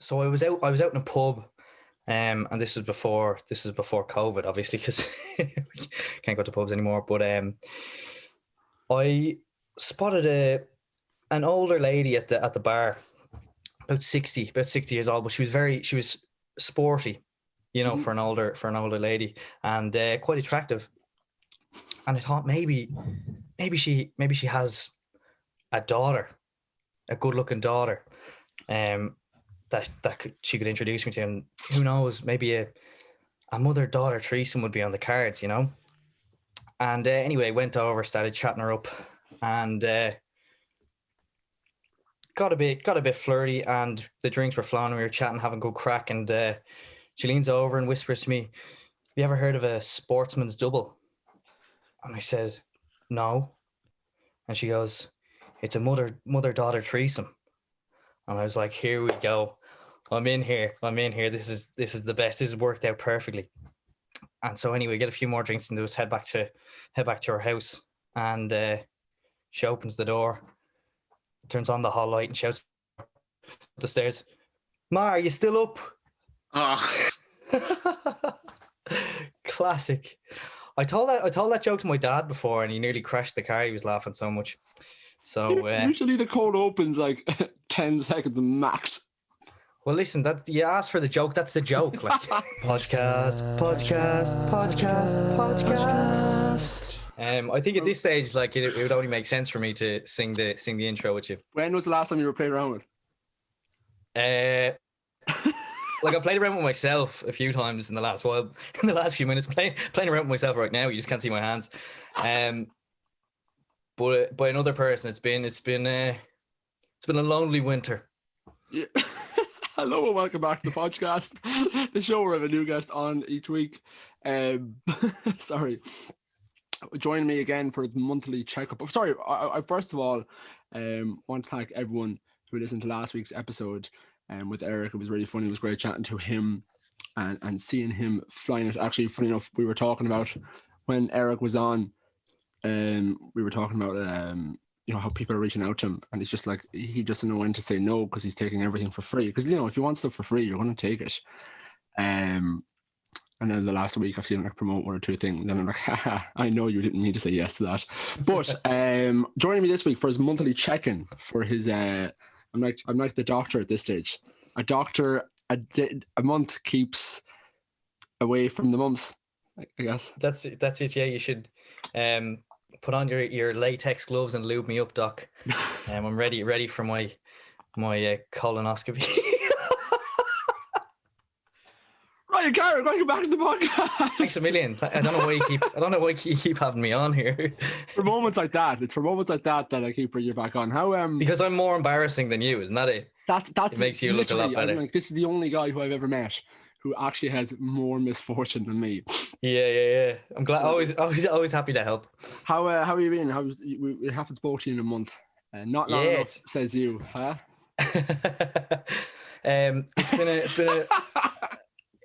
So I was out in a pub, and this is before COVID, obviously, because we can't go to pubs anymore. But I spotted an older lady at the bar, about 60 years old, but she was sporty, for an older lady, and quite attractive. And I thought maybe she has a daughter, a good looking daughter, that she could introduce me to, and who knows, maybe a mother daughter threesome would be on the cards, And anyway, went over, started chatting her up, and got a bit flirty, and the drinks were flowing. We were chatting, having a good crack, and she leans over and whispers to me, "Have you ever heard of a sportsman's double?" And I said, "No." And she goes, "It's a mother daughter threesome." And I was like, "Here we go. I'm in here. This is the best. This has worked out perfectly." And so anyway, get a few more drinks into us, head back to her house, and she opens the door, turns on the hall light, and shouts up the stairs, "Ma, are you still up?" Oh. Classic. I told that joke to my dad before, and he nearly crashed the car. He was laughing so much. So usually the code opens like 10 seconds max. Well, listen, that you asked for the joke. That's the joke. Like podcast. I think at this stage, like it would only make sense for me to sing the intro with you. When was the last time you were playing around with? Like I played around with myself a few times in the last few minutes. Playing around with myself right now. You just can't see my hands. But by another person, it's been a lonely winter. Yeah. Hello and welcome back to the podcast, the show where I have a new guest on each week. Sorry. Join me again for the monthly checkup. Sorry, I first of all want to thank everyone who listened to last week's episode with Eric. It was really funny. It was great chatting to him and seeing him flying it. Actually, funny enough, we were talking about when Eric was on, we were talking about how people are reaching out to him, and it's just like he doesn't know when to say no because he's taking everything for free. Because if you want stuff for free, you're going to take it. And then the last week I've seen him like promote one or two things, and I'm like, haha, I know you didn't need to say yes to that. But joining me this week for his monthly check-in for his I'm like the doctor at this stage. A doctor a month keeps away from the mumps, I guess. That's it. Yeah, you should put on your latex gloves and lube me up, Doc. I'm ready for my colonoscopy. Right, Carrick, welcome back to the podcast. Thanks a million. I don't know why you keep having me on here. For moments like that, it's for moments like that I keep bringing you back on. How because I'm more embarrassing than you, isn't that it? It makes you look a lot better. I'm like, this is the only guy who I've ever met who actually has more misfortune than me. Yeah. I'm glad. Always happy to help. How have you been? It happens both in a month. Not long enough, says you, huh?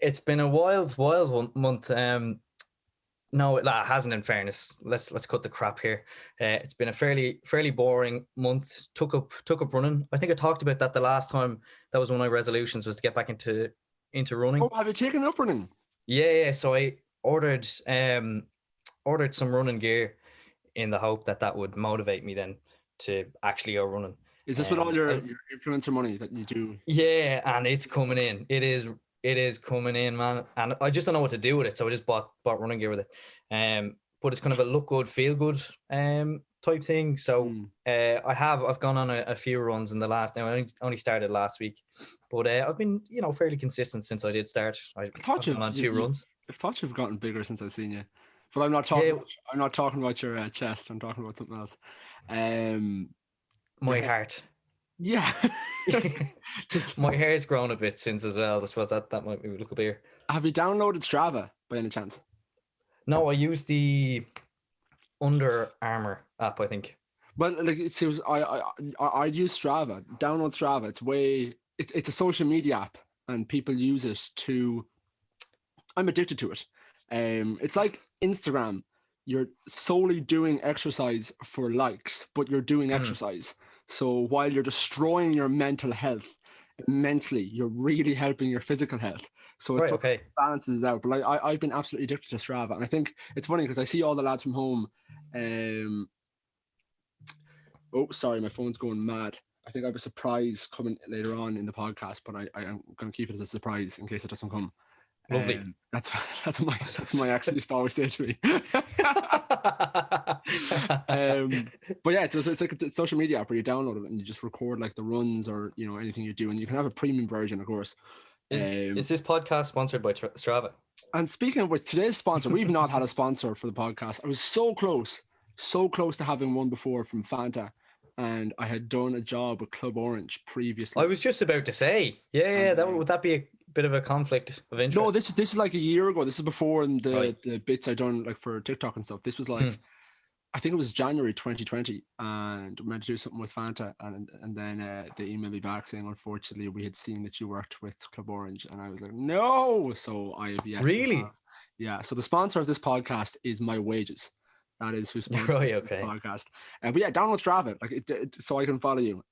It's been a wild month. No, that hasn't. In fairness, let's cut the crap here. It's been a fairly boring month. Took up running. I think I talked about that the last time. That was one of my resolutions, was to get back into running. Oh, have you taken up running? Yeah. So I ordered some running gear in the hope that would motivate me then to actually go running. Is this with all your influencer money that you do? Yeah, and it's coming in. It is coming in, man. And I just don't know what to do with it, so I just bought running gear with it. But it's kind of a look good, feel good type thing. So I've gone on a few runs in the last. Now I only started last week, but I've been fairly consistent since I did start. I've gone on 2 runs. I thought you've gotten bigger since I've seen you, but I'm not talking. Yeah. I'm not talking about your chest. I'm talking about something else. My heart. Yeah. Just my hair's grown a bit since as well. I suppose that might maybe look a bit. Have you downloaded Strava by any chance? No, I use the Under Armour app, I think. Well, like it seems I'd use Strava. Download Strava. It's a social media app, and people use it to. I'm addicted to it. It's like Instagram. You're solely doing exercise for likes, but you're doing exercise. So while you're destroying your mental health, immensely. You're really helping your physical health. So it Right. sort of Okay. balances it out. But like I've been absolutely addicted to Strava, and I think it's funny because I see all the lads from home. Oh, sorry, my phone's going mad. I think I have a surprise coming later on in the podcast, but I am going to keep it as a surprise in case it doesn't come. Lovely. That's what my ex used to always say to me. But yeah, it's like a social media app where you download it and you just record like the runs or anything you do, and you can have a premium version, of course. Is this podcast sponsored by Strava? And speaking of which, today's sponsor, we've not had a sponsor for the podcast. I was so close to having one before from Fanta, and I had done a job with Club Orange previously. I was just about to say, yeah, would that be a bit of a conflict of interest? No, this is like a year ago. This is before the bits I done like for TikTok and stuff. This was like, I think it was January 2020, and we meant to do something with Fanta, and then they emailed me back saying, unfortunately, we had seen that you worked with Club Orange, and I was like, no. So I have yet. Really? Yeah. So the sponsor of this podcast is My Wages. That is who sponsors this podcast. But yeah, download Strava, like so I can follow you.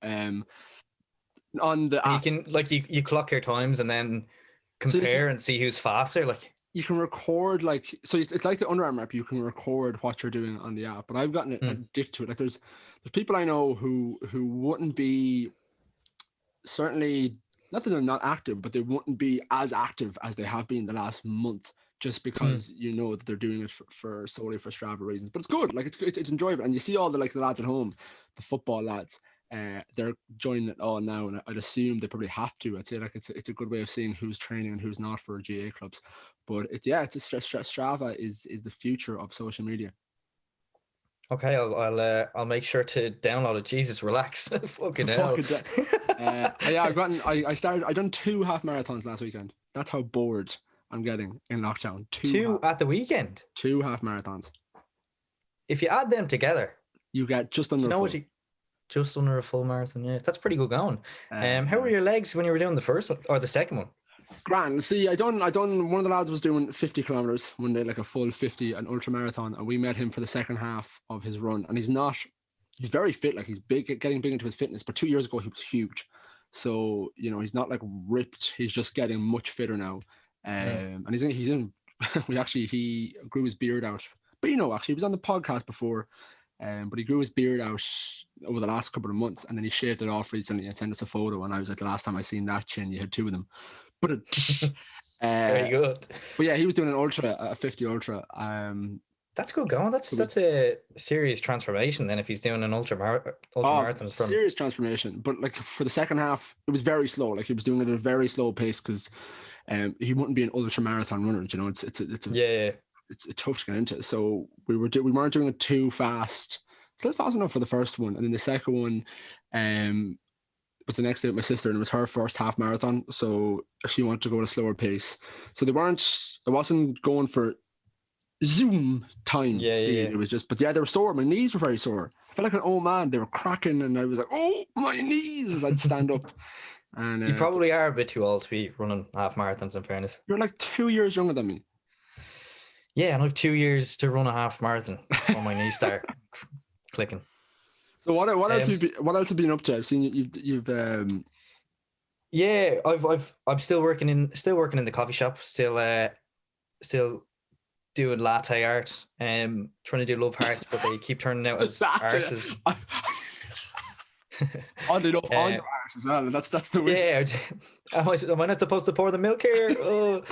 On the app. You can you clock your times and then compare and see who's faster. Like you can record so it's like the Under Armour app. You can record what you're doing on the app, but I've gotten addicted to it. Like there's people I know who wouldn't be, certainly not that they're not active, but they wouldn't be as active as they have been the last month, just because that they're doing it for solely for Strava reasons. But it's good, like it's enjoyable, and you see all the lads at home, the football lads. They're joining it all now, and I'd assume they probably have to. I'd say it's a good way of seeing who's training and who's not for GA clubs. But Strava is the future of social media. Okay, I'll make sure to download it. Jesus, relax. Fucking hell. I done 2 half marathons last weekend. That's how bored I'm getting in lockdown. Two at the weekend. 2 half marathons. If you add them together, you get just under. Just under a full marathon, yeah. That's pretty good going. How were your legs when you were doing the first one or the second one? Grand. See, I done one of the lads was doing 50 kilometers one day, like a full 50, an ultra marathon, and we met him for the second half of his run. And he's very fit, like he's getting big into his fitness, but 2 years ago he was huge. So, he's not like ripped, he's just getting much fitter now. And he's in he grew his beard out. But actually he was on the podcast before. But he grew his beard out over the last couple of months, and then he shaved it off recently and sent us a photo. And I was like, the last time I seen that chin, you had 2 of them. But very good. But yeah, he was doing a 50 ultra. That's good going. That's a serious transformation then if he's doing an ultra marathon. Serious transformation. But like for the second half, it was very slow. Like he was doing it at a very slow pace because he wouldn't be an ultra marathon runner. It's tough to get into. So we weren't doing it too fast. Still fast enough for the first one, and then the second one was the next day with my sister, and it was her first half marathon, so she wanted to go at a slower pace. So I wasn't going for zoom time speed. It was just, but yeah, they were sore. My knees were very sore. I felt like an old man. They were cracking, and I was like, oh, my knees, as I'd stand up. And you probably are a bit too old to be running half marathons, in fairness. You're like 2 years younger than me. Yeah, and I have 2 years to run a half marathon when my knees start clicking. So what else have you been up to? I've seen you've Yeah, I'm still working in the coffee shop, still doing latte art, trying to do love hearts, but they keep turning out as arses. Oddly enough, on your arse as well. That's the way. Yeah, am I not supposed to pour the milk here? Oh.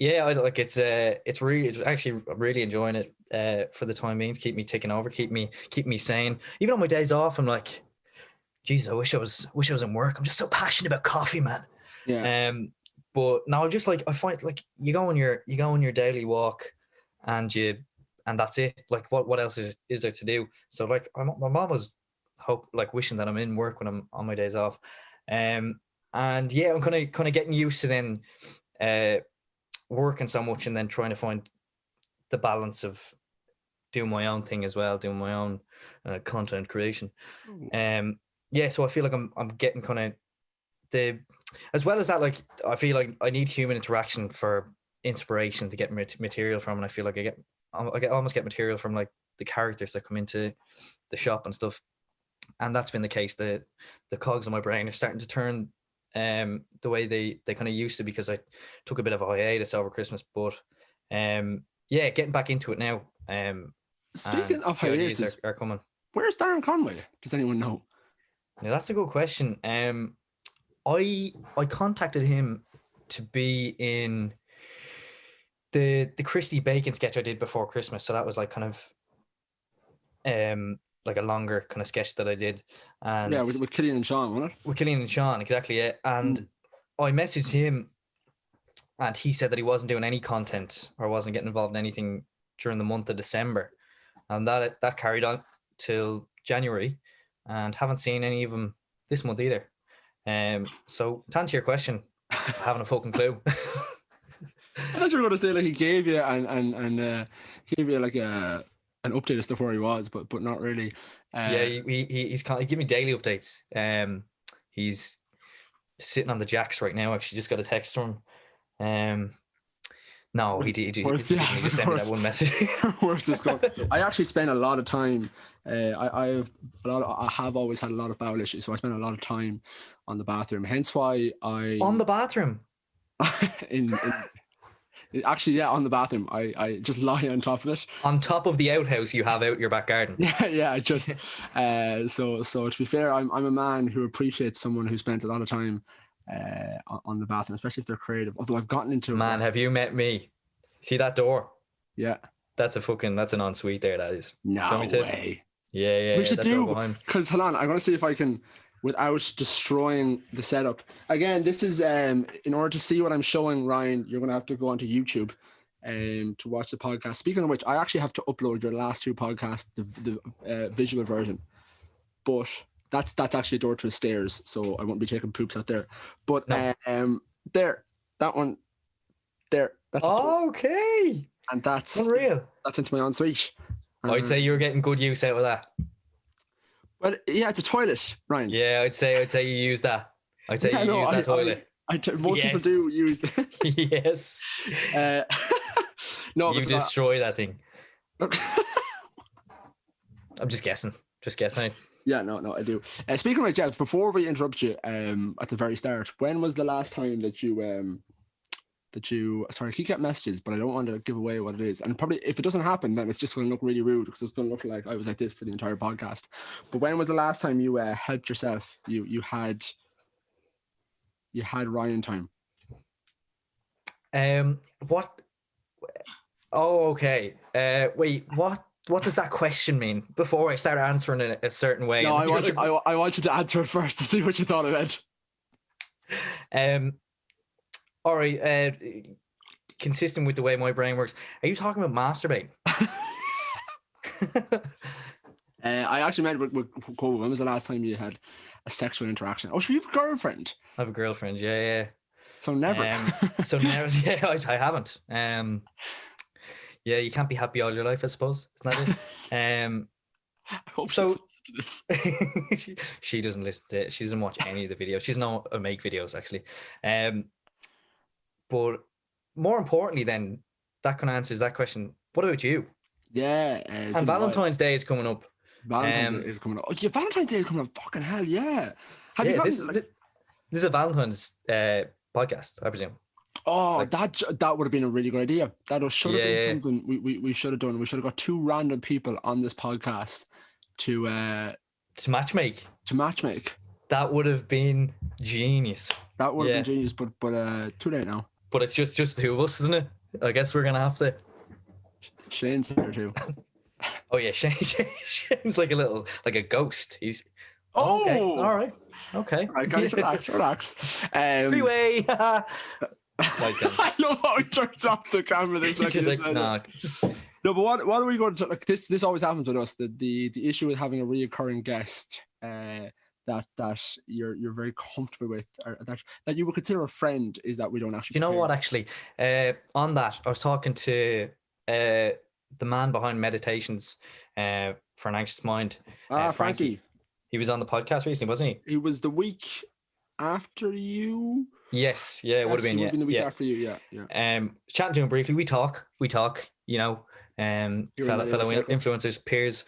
Yeah, I like it's actually really enjoying it for the time being, to keep me ticking over, keep me sane. Even on my days off, I'm like, geez, I wish I was in work. I'm just so passionate about coffee, man. Yeah. But now I'm just like, I find like you go on your daily walk, and that's it. Like what else is there to do? So like my mom was wishing that I'm in work when I'm on my days off, and yeah, I'm kind of getting used to then working so much and then trying to find the balance of doing my own thing as well, doing my own content creation. Yeah, so I feel like I'm getting kind of as well as that, like I feel like I need human interaction for inspiration to get material from, and I feel like I almost get material from like the characters that come into the shop and stuff. and that's been the case. The cogs in my brain are starting to turn the way they kind of used to, because I took a bit of a hiatus over Christmas. But yeah, getting back into it now. Speaking of the ideas hiatus, are coming. where's Darren Conway? Does anyone know? Now that's a good question. I contacted him to be in the Christy Bacon sketch I did before Christmas. So that was like kind of like a longer kind of sketch that I did. And Yeah, with Killian and Sean, wasn't it? With Killian and Sean, exactly. Yeah. And I messaged him, and he said that he wasn't doing any content or wasn't getting involved in anything during the month of December, and that carried on till January, and haven't seen any of them this month either. So to answer your question, I haven't a fucking clue. I thought you were going to say like he gave you and gave you like an update as to where he was, but not really. Yeah, he's he give me daily updates. He's sitting on the jacks right now. Actually, just got a text from him. No, he did. He just sent me that one message. Where's this going? I actually spend a lot of time. I have always had a lot of bowel issues, so I spend a lot of time on the bathroom. Hence why I on the bathroom. Actually, yeah, on the bathroom. I just lie on top of it. On top of the outhouse you have out your back garden. Yeah. Just so to be fair, I'm a man who appreciates someone who spends a lot of time on the bathroom, especially if they're creative. Although I've gotten into man, have you met me? See that door? Yeah, that's an ensuite there. That is. No way. Yeah. We should do, because hold on, I'm gonna see if I can, without destroying the setup. Again, this is in order to see what I'm showing, Ryan, you're gonna have to go onto YouTube to watch the podcast. Speaking of which, I actually have to upload your last two podcasts, the visual version, but that's actually a door to the stairs, so I won't be taking poops out there. But no. There, that one there, that's okay, and that's unreal. That's into my ensuite. I'd say you were getting good use out of that. Well, yeah, it's a toilet, Ryan. Yeah, I'd say you use that. I'd say you use that toilet. Most people do use it. Yes. No, you destroy that thing. I'm just guessing. Yeah, no, I do. Speaking of Jets, before we interrupt you, at the very start, when was the last time that you sorry, I keep getting messages, but I don't want to give away what it is. And probably if it doesn't happen, then it's just going to look really rude, because it's going to look like I was like this for the entire podcast. But when was the last time you helped yourself? You had Ryan time. What? Oh, okay. Wait, what does that question mean? Before I start answering it a certain way. No, I want you to answer it first to see what you thought of it. All right. Consistent with the way my brain works, are you talking about masturbating? I actually met with Cole. When was the last time you had a sexual interaction? Oh, so you have a girlfriend? I have a girlfriend. Yeah. So never. Never. Yeah, I haven't. Yeah, you can't be happy all your life, I suppose. Isn't that it? I hope so. To this. She doesn't listen to it. She doesn't watch any of the videos. She's not make videos actually. But more importantly, then that kind of answers that question. What about you? Yeah. And Valentine's Day is coming up. Valentine's Day is coming up. Oh, yeah, Valentine's Day is coming up. Fucking hell, yeah. This is a Valentine's podcast, I presume. Oh, that would have been a really good idea. That should have been something we should have done. We should have got two random people on this podcast to matchmake. That would have been genius. That would have been genius, but too late now. But it's just the two of us, isn't it? I guess we're gonna have to. Shane's here too. Oh yeah, Shane's like a ghost. He's okay. All right. Okay. All right, guys, relax. Freeway. I love how it turns off the camera. This like nah. No, but what are we going to like? This always happens with us. The issue with having a reoccurring guest that you're very comfortable with, or that you would consider a friend, is that we don't actually. You know what? Actually, on that, I was talking to the man behind Meditations for an Anxious Mind. Frankie. He was on the podcast recently, wasn't he? He was the week after you. Yes, yeah, it would have been. The week after you, yeah. Chatting to him briefly, we talk. You know, fellow influencers, peers,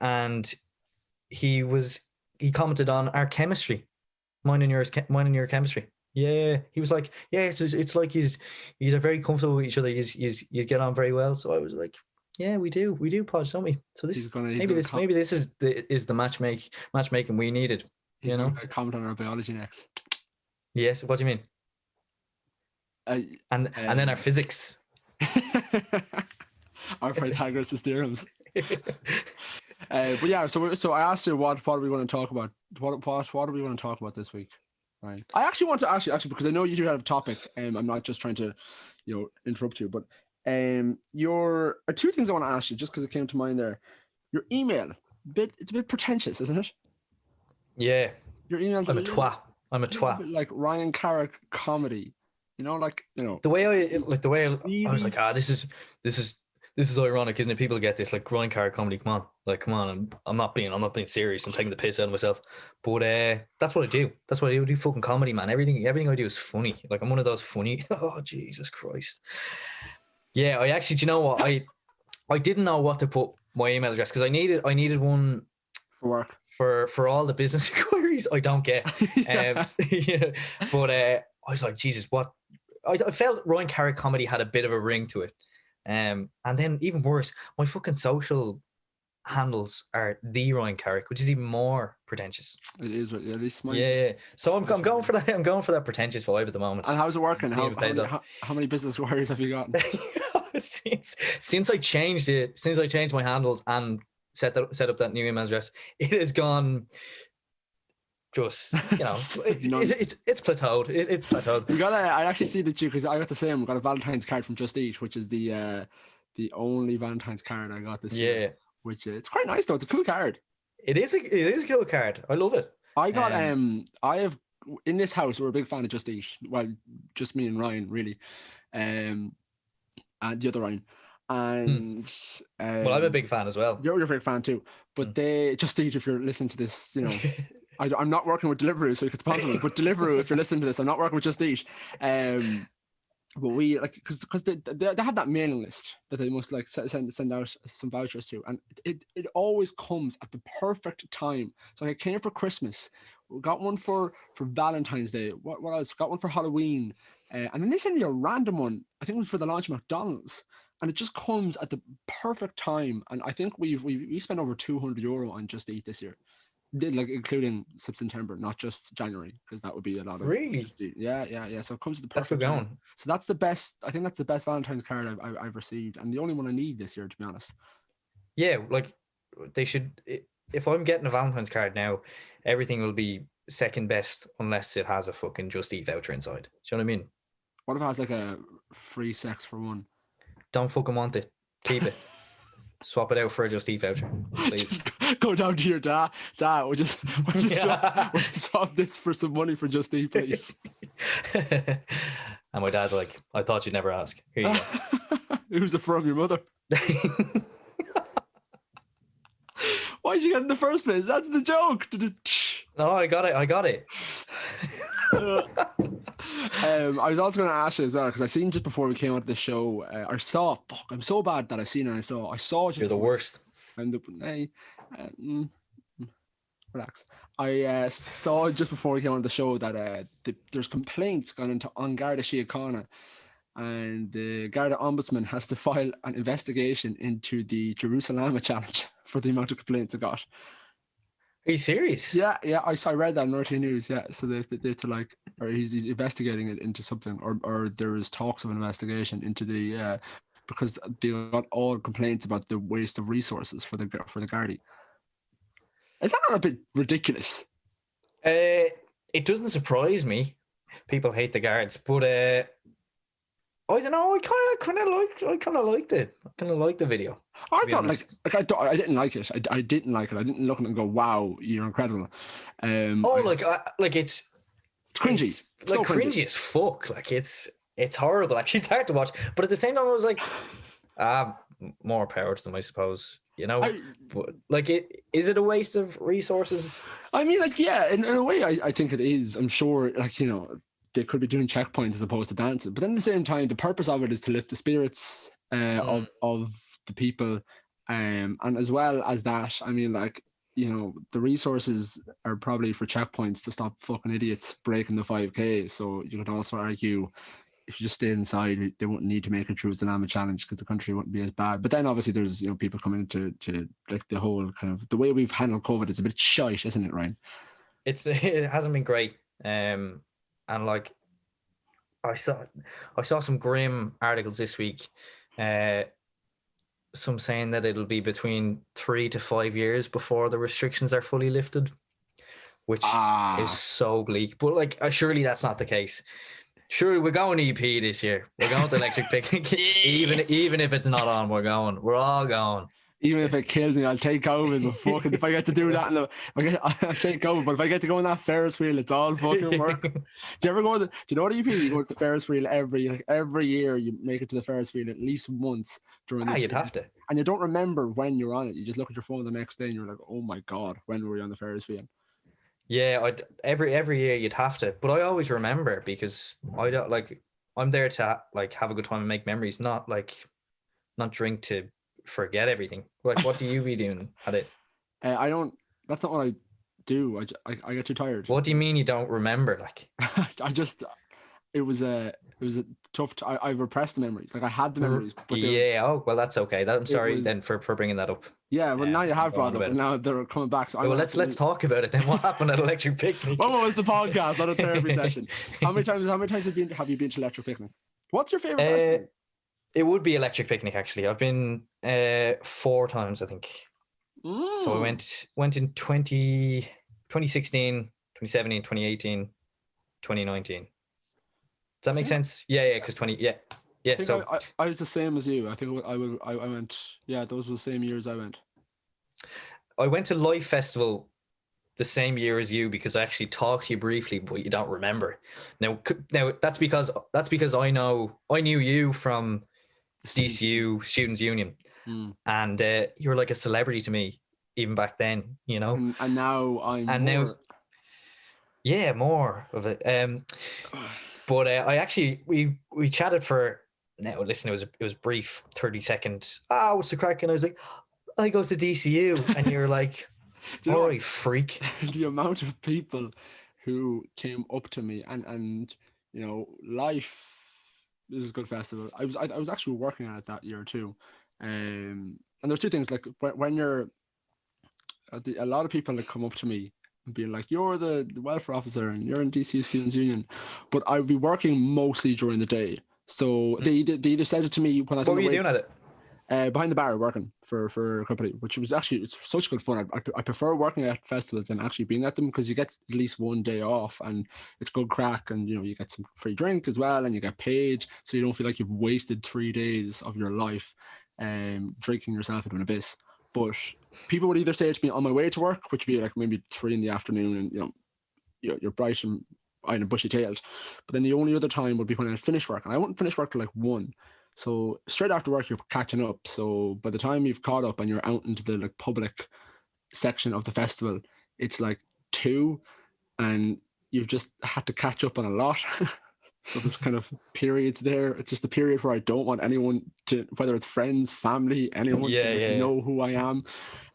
and he commented on our chemistry, mine and your chemistry. Yeah, he was like, yeah, it's like he's are very comfortable with each other. You get on very well. So I was like, yeah, we do, Podge, don't we? So maybe this is the matchmaking we needed. He's going to comment on our biology next. Yes, what do you mean? And then our physics. Our Pythagoras' theorems. But yeah, so I asked you what are we going to talk about? What are we going to talk about this week? Right. I actually want to ask you because I know you do have a topic. I'm not just trying to, interrupt you, but your two things I want to ask you just because it came to mind there. Your email, it's a bit pretentious, isn't it? Yeah. Your email's I'm a twat. Like Ryan Carrick comedy, the way I was like, this is ironic, isn't it? People get this like Ryan Carrick comedy. Come on. I'm not being serious. I'm taking the piss out of myself. But that's what I do. That's what I do. I do fucking comedy, man. Everything I do is funny. Like I'm one of those funny. Oh Jesus Christ. Yeah, I actually. Do you know what? I didn't know what to put my email address because I needed one for work for all the business inquiries. I don't get. Yeah. But I was like, Jesus, what? I felt Ryan Carrick comedy had a bit of a ring to it. And then even worse, my fucking social handles are the Ryan Carrick, which is even more pretentious. It is, at least mine. Yeah. So I'm going for that. I'm going for that pretentious vibe at the moment. And how's it working? How many business inquiries have you gotten? since I changed my handles and set up that new email address, it has gone. Just it's plateaued. It's plateaued. I actually see that because I got the same. We got a Valentine's card from Just Eat, which is the only Valentine's card I got this year. Which it's quite nice though. It's a cool card. It is a cool card. I love it. I got I have in this house. We're a big fan of Just Eat. Well, just me and Ryan really, and the other Ryan. And well, I'm a big fan as well. You're a big fan too. But they Just Eat. If you're listening to this, I'm not working with Deliveroo, so you could sponsor me. But Deliveroo, if you're listening to this, I'm not working with Just Eat. But we because they have that mailing list that they must like send out some vouchers to, and it always comes at the perfect time. So it came for Christmas, we got one for Valentine's Day. What else? Got one for Halloween, and then they send you a random one. I think it was for the launch of McDonald's, and it just comes at the perfect time. And I think we spent over €200 on Just Eat this year. Like including September, not just January, because that would be a lot of really. Yeah. So it comes to the perfect. That's good going. So that's the best. I think that's the best Valentine's card I've received, and the only one I need this year, to be honest. Yeah, like they should. If I'm getting a Valentine's card now, everything will be second best unless it has a fucking Just Eat voucher inside. Do you know what I mean? What if it has like a free sex for one? Don't fucking want it. Keep it. Swap it out for a Just Eat voucher, please. Just go down to your dad. We'll just swap this for some money for Just Eat, please. And my dad's like, I thought you'd never ask. Here you go. Who's it from? Your mother? Why'd you get it in the first place? That's the joke. No, I got it. I was also going to ask you as well because I seen just before we came out of the show. I'm so bad that I seen it. I saw. You're the worst. Relax. I saw just before we came on the show that there's complaints gone into on Garda Síochána, and the Garda Ombudsman has to file an investigation into the Jerusalem challenge for the amount of complaints it got. Are you serious? Yeah. I read that on RT News. Yeah, so they're to like, or he's investigating it into something, or there is talks of an investigation into the because they got all complaints about the waste of resources for the Gardaí. Is that not a bit ridiculous? It doesn't surprise me. People hate the guards, but I don't know. I kind of liked it. I kind of liked the video. I thought I didn't like it. I didn't like it. I didn't look at it and go, "Wow, you're incredible." It's cringy. It's so cringy as fuck. Like it's horrible. Actually, it's hard to watch. But at the same time, I was like, more power to them, I suppose. But is it a waste of resources? I mean, in a way, I think it is. I'm sure, they could be doing checkpoints as opposed to dancing. But then at the same time, the purpose of it is to lift the spirits of the people. And as well as that, I mean, the resources are probably for checkpoints to stop fucking idiots breaking the 5K. So you could also argue if you just stayed inside, they wouldn't need to make it through as the Lama Challenge because the country wouldn't be as bad. But then obviously there's people coming to like the whole kind of the way we've handled COVID is a bit shite, isn't it, Ryan? It hasn't been great. And like I saw some grim articles this week. Some saying that it'll be between 3 to 5 years before the restrictions are fully lifted, which is so bleak. But like, surely that's not the case. Surely we're going EP this year. We're going to Electric Picnic. even if it's not on, we're going. We're all going. Even if it kills me, I'll take COVID. But fucking, if I get to do that, I'll take COVID. But if I get to go on that Ferris wheel, it's all fucking work. Do you ever go? Do you know what EP? You go to the Ferris wheel every year. You make it to the Ferris wheel at least once during the you'd have to. And you don't remember when you're on it. You just look at your phone the next day and you're like, oh my god, when were we on the Ferris wheel? Yeah, every year you'd have to. But I always remember because I don't like. I'm there to like have a good time and make memories, not drink to forget everything. Like, what do you be doing at it? I don't. That's not what I do. I get too tired. What do you mean you don't remember? Like, it was a tough. I repressed the memories. Like I had the memories. But oh well, that's okay. I'm sorry then for bringing that up. Yeah, well now you have brought it up, and now they're coming back. So let's talk about it then. What happened at Electric Picnic? What was the podcast, not a therapy session? How many times have you been to Electric Picnic? What's your favorite festival? It would be Electric Picnic actually. I've been 4 times, I think. So I went in 2016, 2017, 2018, 2019. Does that make sense? Yeah, because 20. Yeah. So I was the same as you. I think I went. Yeah, those were the same years I went. I went to Life Festival the same year as you because I actually talked to you briefly, but you don't remember. Now that's because I knew you from DCU Students' Union, and you were like a celebrity to me even back then, And now more of it. But I actually we chatted for. Now listen, it was brief, 30 seconds. What's the crack? And I was like, I go to DCU, and you're like, all right, freak. The amount of people who came up to me and Life. This is a good festival. I was actually working on it that year too, and there's 2 things. Like when you're, a lot of people that come up to me and be like, "You're the welfare officer and you're in DC Students' Union," but I would be working mostly during the day. So they either said it to me when I was. What were you doing at it? Behind the bar working for a company, which was actually it's such good fun. I prefer working at festivals than actually being at them because you get at least one day off and it's good crack, and you get some free drink as well and you get paid, so you don't feel like you've wasted 3 days of your life drinking yourself into an abyss. But people would either say it to me on my way to work, which would be like maybe 3 PM, and you're bright and bushy tailed, but then the only other time would be when I finish work, and I wouldn't finish work till like 1. So straight after work, you're catching up. So by the time you've caught up and you're out into the public section of the festival, it's like 2, and you've just had to catch up on a lot. So there's kind of periods there. It's just a period where I don't want anyone to, whether it's friends, family, anyone to know who I am.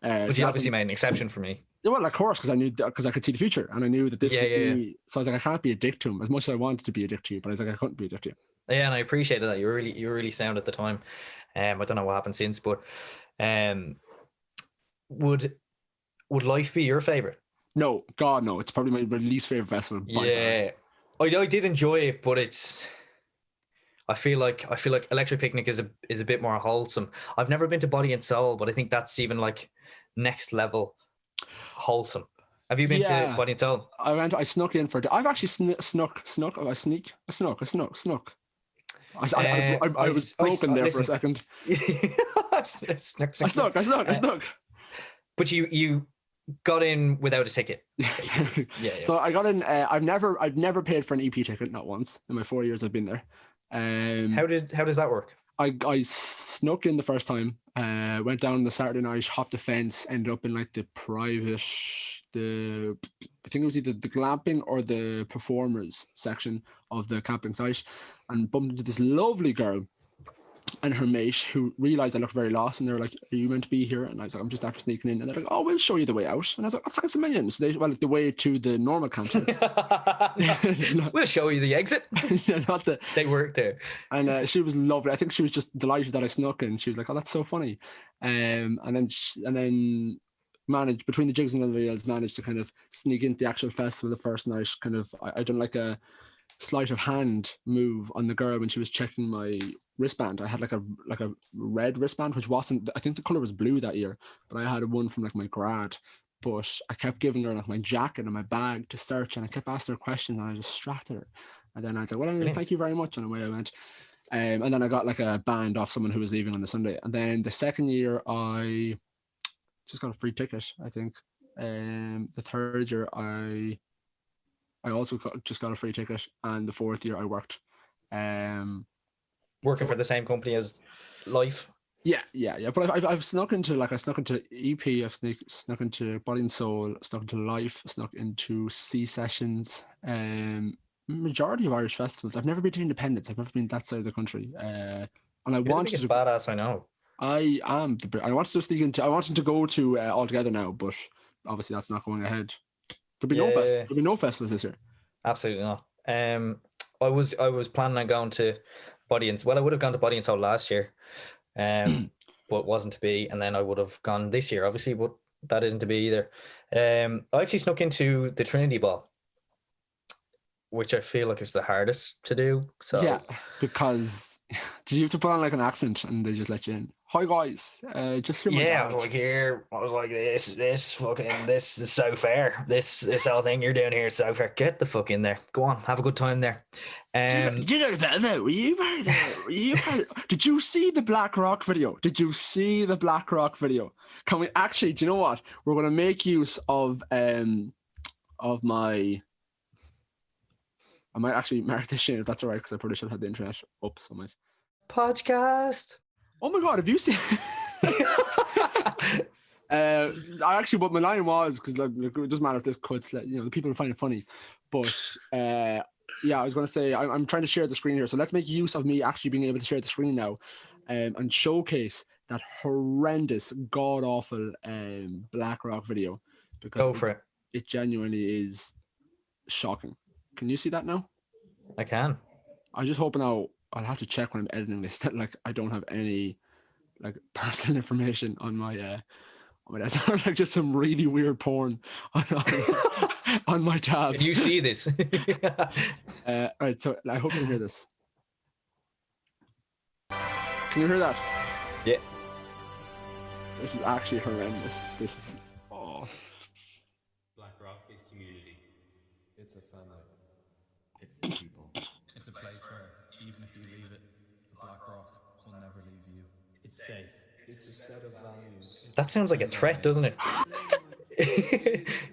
But you obviously made an exception for me. Well, of course, because I could see the future, and I knew that this would be. So I was like, I can't be a dick to him as much as I wanted to be a dick to you, but I was like, I couldn't be a dick to you. Yeah, and I appreciated that. You were really sound at the time. I don't know what happened since, but would Life be your favorite? No, God, no. It's probably my least favorite festival. Yeah, I did enjoy it, but I feel like Electric Picnic is a bit more wholesome. I've never been to Body and Soul, but I think that's even like next level wholesome. Have you been to Body and Soul? I snuck in for. I've actually snuck. I was broken there for a second. I snuck. But you got in without a ticket. Yeah. So I got in. I've never paid for an EP ticket, not once in my 4 years I've been there. How does that work? I snuck in the first time. Went down the Saturday night, hopped the fence, ended up in like the private. I think it was either the glamping or the performers section of the camping site, and bumped into this lovely girl and her mate, who realised I looked very lost, and they were like, "Are you meant to be here?" And I was like, "I'm just after sneaking in." And they're like, "Oh, we'll show you the way out." And I was like, "Oh, thanks a million." So the way to the normal campsite. We'll show you the exit. Not the. They worked there. And she was lovely. I think she was just delighted that I snuck in. She was like, "Oh, that's so funny," and then managed between the jigs and the reels, managed to kind of sneak into the actual festival the first night. Kind of, I done like a sleight of hand move on the girl when she was checking my wristband. I had like a red wristband, which wasn't, I think the color was blue that year, but I had one from like my grad. But I kept giving her like my jacket and my bag to search, and I kept asking her questions, and I distracted her. And then I was like, "Well, thank you very much," and away I went. And then I got like a band off someone who was leaving on the Sunday. And then the second year I just got a free ticket, I think. The third year I also just got a free ticket, and the fourth year I worked. Working for the same company as Life. Yeah. But I've snuck into EP, I've snuck into Body and Soul, snuck into Life, snuck into C Sessions. Majority of Irish festivals. I've never been to Independence. I've never been that side of the country. And I wanted to. Badass, I know. I wanted to sneak into. I wanted to go to All Together now, but obviously that's not going ahead. There'll be no festivals this year. Absolutely not. I was planning on going to Body and Well, I would have gone to Body and Soul last year, but wasn't to be. And then I would have gone this year, obviously, but that isn't to be either. I actually snuck into the Trinity Ball, which I feel like is the hardest to do. So yeah, because did you have to put on like an accent and they just let you in? Hi guys, just hear my dad. I was like this is so fair. This whole thing you're doing here is so fair. Get the fuck in there. Go on, have a good time there. Did you know that? Were you there? Did you see the Blackrock video? Can we actually? Do you know what? We're going to make use of my. I might actually mark this shit if that's all right, because I probably should have had the internet up somewhere. Podcast. Oh my god, have you seen? I actually, what my line was, because like, it doesn't matter if this cuts, the people will find it funny. But I was going to say, I'm trying to share the screen here, so let's make use of me actually being able to share the screen now, and showcase that horrendous, god awful Blackrock video, because go for it. It genuinely is shocking. Can you see that now? I can. I just hope now. I'll have to check when I'm editing this that like I don't have any like personal information on my that's like just some really weird porn on my tabs. Did you see this? All right, so I hope you can hear this. Can you hear that? Yeah. This is actually horrendous. This is Blackrock is community. It's a family. It's the people. It's a place where, even if you leave it, the Blackrock will never leave you. It's safe. It's a set of values. That sounds like a threat, doesn't it?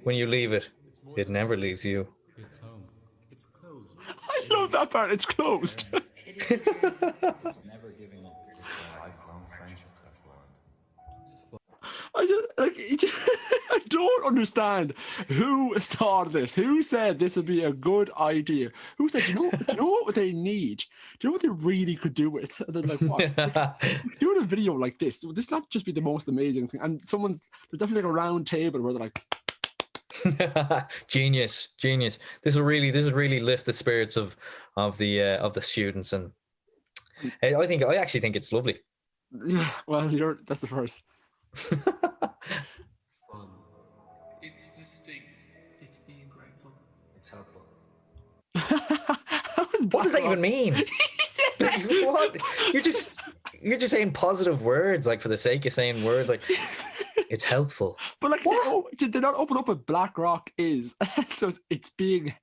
When you leave it, it never leaves you. It's home. It's closed. I love that part. It's closed. It's never giving up. It's a lifelong friendships I've formed. I don't understand who thought this. Who said this would be a good idea? Who said, do you know what they need? Do you know what they really could do with? And then like, what? Doing a video like this, would this not just be the most amazing thing? And there's definitely like a round table where they're like, genius. This will really lift the spirits of the students, and I actually think it's lovely. Yeah, well, that's the first. It's distinct. It's being grateful. It's helpful. What does that even mean? What? You're just saying positive words, like for the sake of saying words, like it's helpful. But like, did they not open up what Blackrock is? So it's being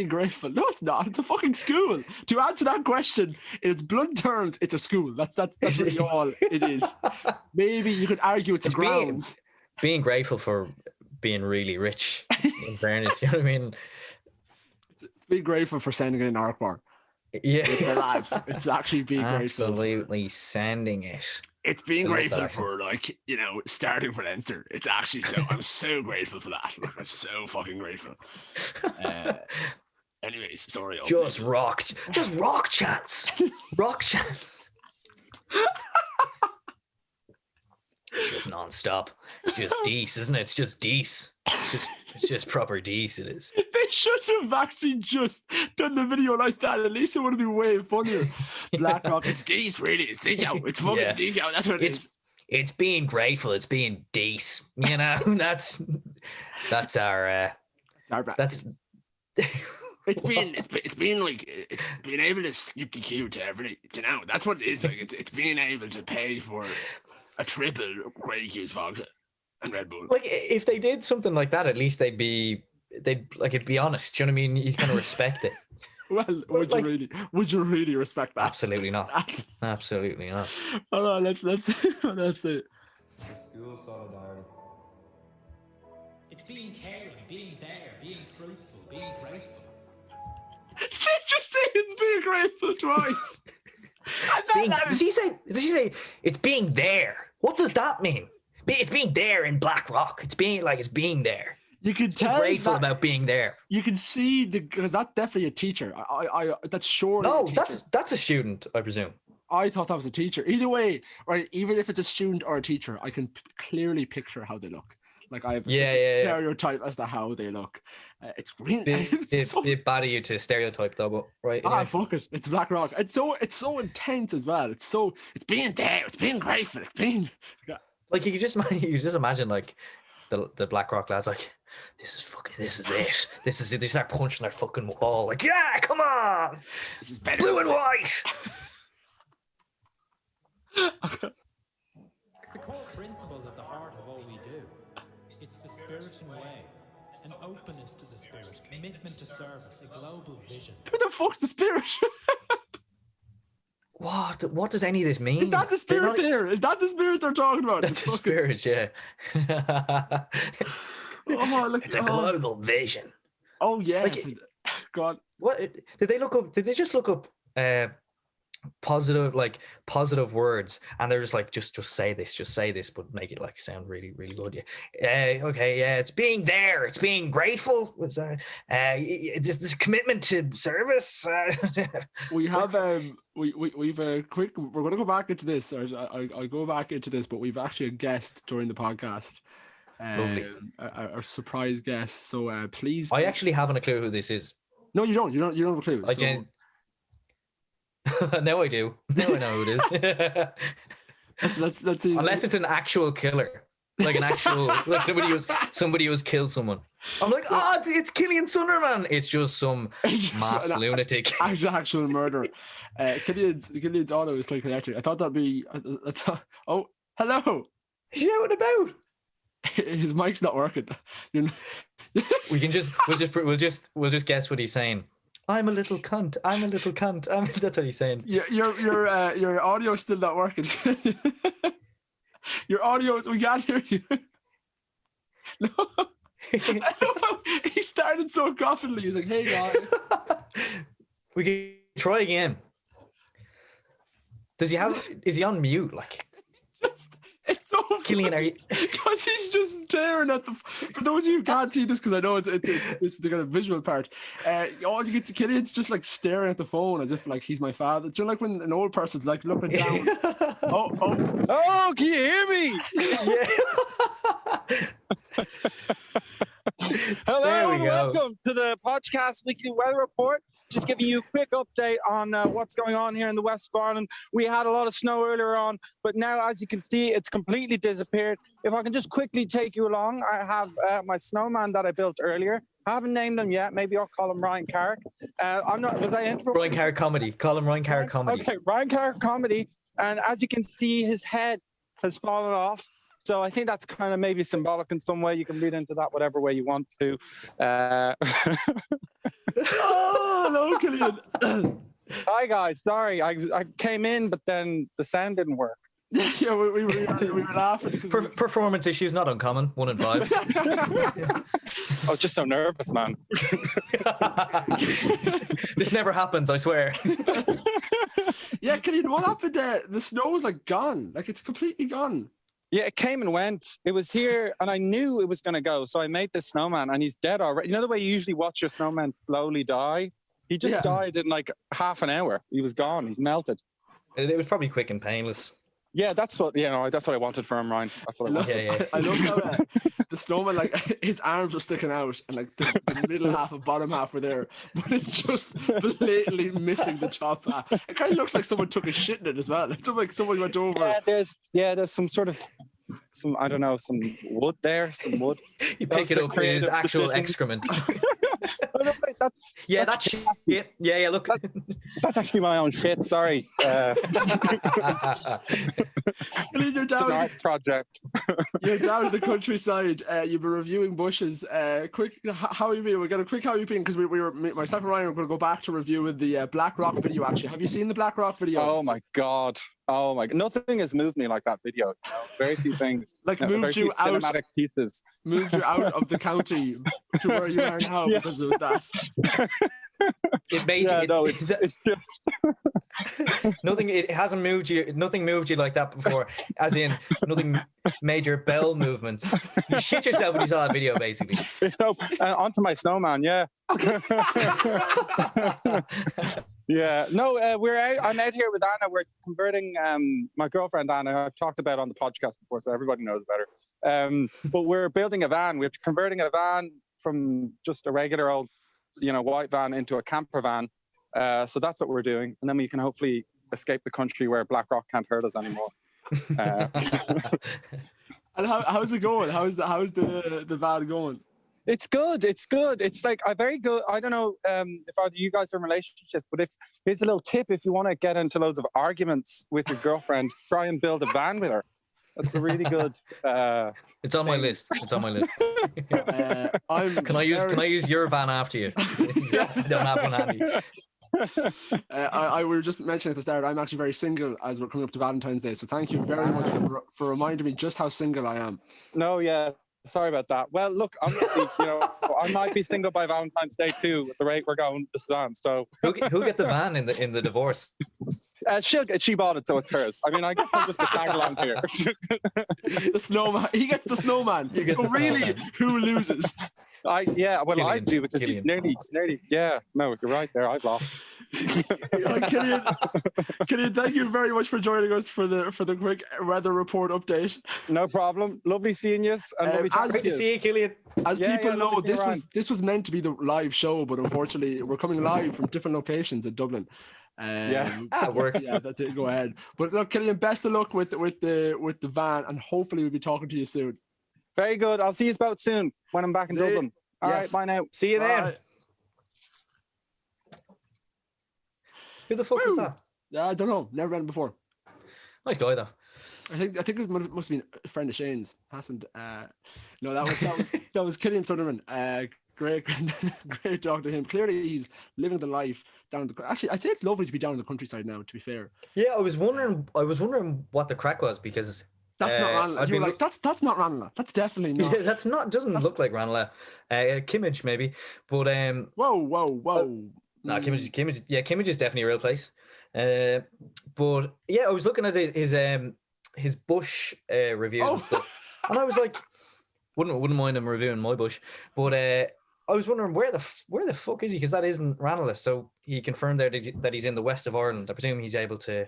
grateful. No, it's not. It's a fucking school. To answer that question in its blunt terms, it's a school. That's really all it is. Maybe you could argue it's a grounds. Being grateful for being really rich. In fairness, you know what I mean. Be grateful for sending it in Arkbar. Yeah, lads. It's actually being grateful. Absolutely sending it. It's being grateful for starting for Leinster. It's actually I'm so grateful for that. Like, I'm so fucking grateful. Anyways, sorry. Just rock chats. Rock chats. It's just non-stop. It's just Dees, isn't it? It's just Dees. It's just proper Dees, it is. They should have actually just done the video like that. At least it would have been way funnier. Blackrock, it's Dees, really. It's Zingo. It's fucking Yeah. Zingo. That's what it is. It's being grateful. It's being Dees. You know, that's our that's. It's being like it's being able to skip the queue to every, you know, that's what it is. Like it's being able to pay for a triple Grey Goose vodka and Red Bull. Like if they did something like that, at least they'd like it'd be honest. Do you know what I mean? You kind of respect it. Well, would you really respect that? Absolutely not. Absolutely not. Hold on, let's do It's a school solidarity. It's being caring, being there, being truthful, being grateful. They just say it's being grateful twice. Does he say it's being there? What does that mean? It's being there in Blackrock. It's being there. You can tell Grateful that, about being there. you can see because that's definitely a teacher. I that's sure. No, that's a student, I presume. I thought that was a teacher. Either way, right? Even if it's a student or a teacher, I can clearly picture how they look. Like I have such a stereotype as to how they look. It's really It's bad of you to stereotype though, but right. Ah, Anyway. fuck it. It's Blackrock. It's so intense as well. It's being there. It's being grateful. It's being Like you just imagine like the Blackrock lads like this is it. They start punching their fucking wall like yeah, come on. This is better. Blue and white. The core principles at the heart of all we do. It's the Spiritan way, an openness to the spirit, commitment to service, a global vision. Who the fuck's the spirit? What does any of this mean? Is that the spirit there? Is that the spirit they're talking about? That's the spirit, yeah. It's a global vision. Oh yeah. Like, God. What did they look up? Did they just look up positive words, and they're just like just say this, but make it like sound really really good. Yeah. Okay. Yeah. It's being there. It's being grateful. It's this commitment to service. We have we've a quick. We're going to go back into this. Or I'll go back into this, but we've actually a guest during the podcast. Lovely. A surprise guest. So please. I actually haven't a clue who this is. No, you don't. You don't have a clue. Now I do. Now I know who it is. Let's see. Unless it's an actual killer, like an actual, like somebody who's killed someone. I'm like, it's Killian Sundermann. It's just some mass lunatic. Actual murderer. Killian's auto is like electric. I thought that'd be. I thought, oh, hello. He's out and about. His mic's not working. We'll just guess what he's saying. I'm a little cunt. I'm a little cunt. That's what he's saying. Your audio's still not working. Your audio we can't hear you. No. I love how he started so confidently. He's like, hey guys. We can try again. Is he on mute? Like it's so Killian, are you? Because he's just staring at the. For those of you who can't see this, because I know it's the kind of visual part. All you get to Killian's just like staring at the phone as if like he's my father. Do you know, like when an old person's like looking down? Oh! Can you hear me? Hello and welcome to the Podcast Weekly Weather Report. Just giving you a quick update on what's going on here in the west of Ireland. We had a lot of snow earlier on, but now, as you can see, it's completely disappeared. If I can just quickly take you along, I have my snowman that I built earlier. I haven't named him yet. Maybe I'll call him Ryan Carrick. Was I in? Ryan Carrick comedy. Call him Ryan Carrick comedy. Okay, Ryan Carrick comedy. And as you can see, his head has fallen off. So I think that's kind of maybe symbolic in some way. You can read into that whatever way you want to. Oh, hello, Killian. Hi, guys. Sorry, I came in, but then the sound didn't work. Yeah, we were laughing. Performance issues, not uncommon. 1 in 5. I was just so nervous, man. This never happens, I swear. Yeah, Killian, what happened there? The snow was like gone. Like it's completely gone. Yeah, it came and went. It was here, and I knew it was going to go. So I made this snowman, and he's dead already. You know the way you usually watch your snowman slowly die? He just died in like half an hour. He was gone. He's melted. It was probably quick and painless. Yeah, that's what that's what I wanted from him, Ryan. That's what I wanted. Yeah. I love how the snowman, like his arms are sticking out and like the middle half and bottom half are there, but it's just blatantly missing the top half. It kind of looks like someone took a shit in it as well. It's like someone went over. There's some sort of some wood there, some wood. You pick it up in his actual excrement. Oh, no, wait, that's shit. Yeah. Look, that's actually my own shit. Sorry. You're It's an down. art project. You're down in the countryside. You've been reviewing bushes. Quick, how have you been? We got a quick how you been because we were myself and Ryan were going to go back to reviewing the Blackrock video. Actually, have you seen the Blackrock video? Oh my god. Nothing has moved me like that video. Very few things. Like very moved few you out, cinematic pieces. moved you out of the county to where you are now Yeah. because of that. it made Yeah, you. no, it's just Nothing. It hasn't moved you. Nothing moved you like that before. As in, nothing major bowel movements. You shit yourself when you saw that video, basically. onto my snowman. Yeah. Yeah. No, we're out. I'm out here with Anna. We're converting my girlfriend Anna. I've talked about on the podcast before, so everybody knows better. But we're building a van. We're converting a van from just a regular old, white van into a camper van. So that's what we're doing, and then we can hopefully escape the country where Blackrock can't hurt us anymore. And how's it going? How's the van going? It's good. It's like a very good. I don't know if either you guys are in relationships, but here's a little tip: if you want to get into loads of arguments with your girlfriend, try and build a van with her. That's a really good. It's on my list. Can I use your van after you? I don't have one handy. We were just mentioning at the start, I'm actually very single as we're coming up to Valentine's Day. So thank you very much for reminding me just how single I am. No, yeah. Sorry about that. Well, look, I might be single by Valentine's Day too, at the rate we're going this van. So who'll get the van in the divorce? She bought it, so it's hers. I mean, I guess I'm just a tag along here. The snowman. He gets the snowman. So really, snowman. Who loses? I Killian, do because he's nearly. Yeah, no, you're right there. I've lost. Killian, thank you very much for joining us for the quick weather report update. No problem. Lovely seeing you. And lovely talking Great to see you, Killian. As people know, lovely seeing you this was meant to be the live show, but unfortunately, we're coming live from different locations in Dublin. It works. Yeah, that did go ahead. But look, Killian, best of luck with the van, and hopefully we'll be talking to you soon. Very good. I'll see you about soon when I'm back in Dublin. All right, bye now. See you then. Bye. Who the fuck was that? I don't know. Never met him before. Nice guy though. I think it must have been a friend of Shane's. Hasn't no, that was Killian Sundermann. Great talking to him. Clearly he's living the life down in the actually I'd say it's lovely to be down in the countryside now, to be fair. Yeah, I was wondering what the crack was because that's not Ranelagh. You were like, that's not Ranelagh. That's definitely not. Yeah, doesn't look like Ranelagh. Kimmage maybe. But whoa. No, Kimmage is definitely a real place. But yeah, I was looking at his bush reviews and stuff, and I was like, wouldn't mind him reviewing my bush, but I was wondering where the fuck is he, because that isn't Ranelagh. So he confirmed there that he's in the west of Ireland. I presume he's able to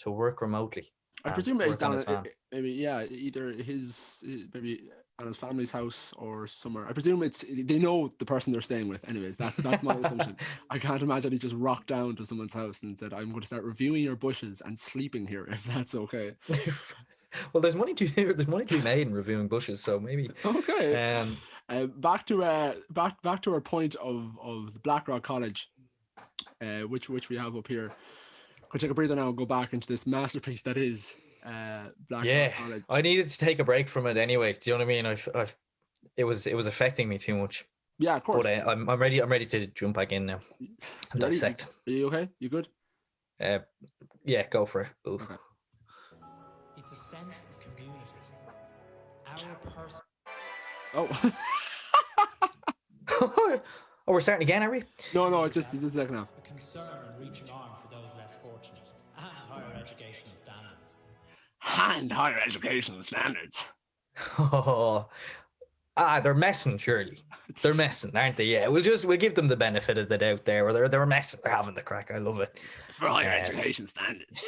work remotely. I presume that he's down maybe either his maybe at his family's house or somewhere. I presume they know the person they're staying with. Anyways, that's my assumption. I can't imagine he just rocked down to someone's house and said, "I'm going to start reviewing your bushes and sleeping here, if that's okay." Well, there's money to be made in reviewing bushes, so maybe. Okay. Back to our point of the Blackrock College, which we have up here. Could take a breather now and go back into this masterpiece that is Blackrock College. I needed to take a break from it anyway. Do you know what I mean? It was affecting me too much. Yeah, of course. But I'm ready to jump back in now and dissect. Are you okay? You good? Yeah, go for it. Ooh. Okay. It's a sense of community. Our person. Oh, we're starting again, are we? No, it's just the second half. A concern and reaching arm for those less fortunate, and higher educational standards. And higher educational standards. Oh, They're messing, surely. They're messing, aren't they? Yeah, we'll give them the benefit of the doubt there. Where they're messing, they're having the crack. I love it. For higher education standards.